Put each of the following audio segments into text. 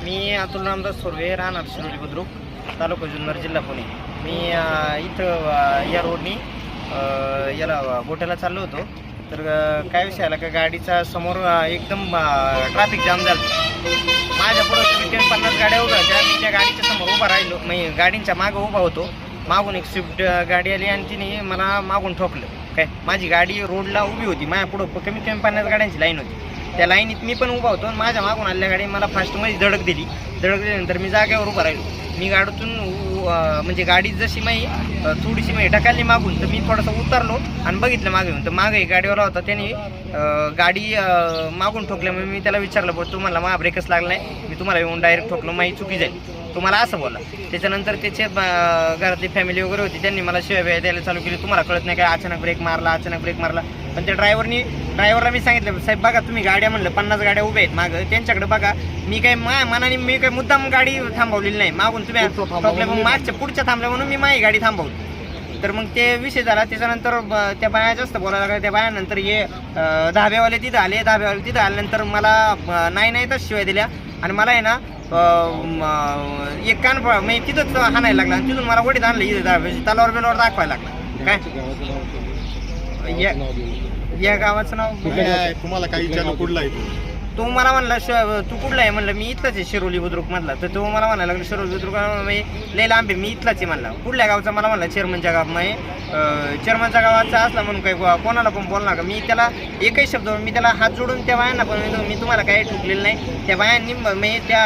मी अतुल रामदास सुर्वे, राहणार शिरोली बुद्रुक, तालुका जुन्नर, जिल्हा पुणे. मी इथं या रोडनी याला गोट्याला चाललो होतो. तर काय विषय आला का गाडीचा समोर एकदम ट्रॅफिक जाम झालं. माझ्या पुढं 50 गाड्या उभ्या होत्या. मी त्या गाडीच्या समोर उभा राहिलो, मी गाडींच्या मागं उभा होतो. मागून एक स्विफ्ट गाडी आली आणि तिने मला मागून ठोकलं. काय माझी गाडी रोडला उभी होती, माझ्या पुढं कमीत कमी 50 गाड्यांची लाईन होती. त्या लाईनीत मी पण उभा होतो आणि माझ्या मागून आलेल्या गाडी मला फास्टमध्ये धडक दिल्यानंतर मी जागेवर उभा राहिलो. मी गाडीतून म्हणजे गाडी जशी मी थोडीशी मी ढकलली मागून, तर मी थोडंसं उतरलो आणि बघितलं मागे येऊन. तर मागे एक गाडीवाला होता, त्याने गाडी मागून ठोकल्यामुळे मी त्याला विचारलं, बघ तुम्हाला मा ब्रेकच लागला नाही, मी तुम्हाला येऊन डायरेक्ट ठोकलो, माझी चुकी जाईल, तुम्हाला असं बोला. त्याच्यानंतर त्याचे घरातली फॅमिली वगैरे होती, त्यांनी मला शिव्या द्यायला चालू केली, तुम्हाला कळत नाही काय, अचानक ब्रेक मारला. पण त्या ड्रायव्हरला मी सांगितलं, साहेब बघा तुम्ही गाड्या म्हणलं 50 गाड्या उभ्या आहेत मागं, त्यांच्याकडे बघा, मी काय मनाने मी काय मुद्दाम गाडी थांबवलेली नाही. मागून तुम्ही ठोकल्या, मग मागच्या पुढच्या थांबल्या म्हणून मी माझी गाडी थांबवली. तर मग ते विषय झाला. त्याच्यानंतर त्या बाया जास्त बोलायला लागल्या. त्या बायानंतर हे धाब्यावाले तिथं आल्यानंतर मला नाही तर शिवाय दिल्या आणि मला आहे ना एक कान म्हणजे तिथंच हाणायला लागला आणि तिथून मला वडीत आणलं, इथं तलावर बेलावर दाखवायला लागला. काय या गावाचं नाव तुम्हाला काही विचारलं कुठला आहे तो मला म्हणला, तू कुठला आहे म्हणलं, मी इथलाच आहे शिरोली बुद्रुक मधला. तर तो मला म्हणायला लागला शिरोली बुद्रुक लय लांब आहे, मी इथलाच आहे म्हणला. कुठल्या गावचा मला म्हणला, चेअरमनच्या गाव. म्हणजे चेअरमनच्या गावाचा असला म्हणून काही कोणाला पण बोलणार का. मी त्याला एकही शब्द, मी त्याला हात जोडून त्या बायांना पण मी तुम्हाला काही ठोकलेलं नाही. त्या बायांनी म्हणजे त्या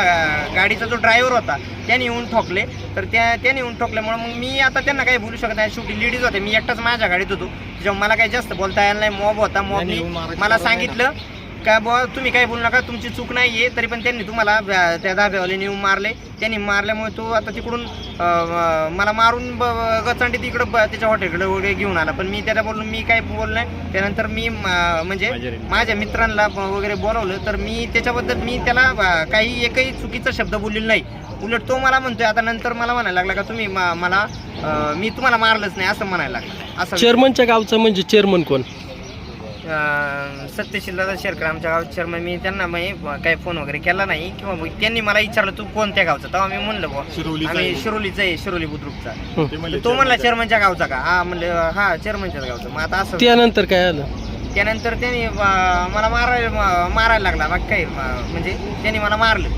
गाडीचा जो ड्रायव्हर होता त्याने येऊन ठोकले. तर त्याने येऊन ठोकल्यामुळे मग मी आता त्यांना काही बोलू शकत नाही. शेवटी लेडीज होते, मी एकटाच माझ्या गाडीत होतो, त्याच्यामुळे मला काही जास्त बोलता यायला नाही. मॉब होता, मॉबनी मला सांगितलं का बुवा तुम्ही काही बोलू नका, तुमची चूक नाही आहे. तरी पण त्यांनी तुम्हाला त्या धाब्यावाल्याने येऊन मारले. त्यांनी मारल्यामुळे तो आता तिकडून मला मारून गचंडी तिकडं त्याच्या हॉटेलकडे वगैरे घेऊन आला. पण मी त्याला बोललो, मी काही बोललो नाही. त्यानंतर मी म्हणजे माझ्या मित्रांना वगैरे बोलवलं. तर मी त्याच्याबद्दल मी त्याला काही एकही चुकीचा शब्द बोललेला नाही. उलट तो मला म्हणतोय आता नंतर मला म्हणायला लागला का तुम्ही मला मी तुम्हाला मारलंच नाही असं म्हणायला लागला. असं चेअरमनच्या गावचं म्हणजे चेअरमन कोण? सत्यशील दादा शेरकर, आमच्या गावचे चेअरमन. मी त्यांना काही फोन वगैरे केला नाही किंवा त्यांनी मला विचारलं तू कोणत्या गावचा, तेव्हा मी म्हणलं बुवा आम्ही शिरोलीचा आहे, शिरोली बुद्रुकचा. तो म्हणला चेअरमनच्या गावचा का, हा म्हणलं हा चेअरमनच्याच गावचा. मग आता असं त्यानंतर काय आलं? त्यानंतर त्यांनी मला मारायला लागला. मग काही म्हणजे त्यांनी मला मारलं.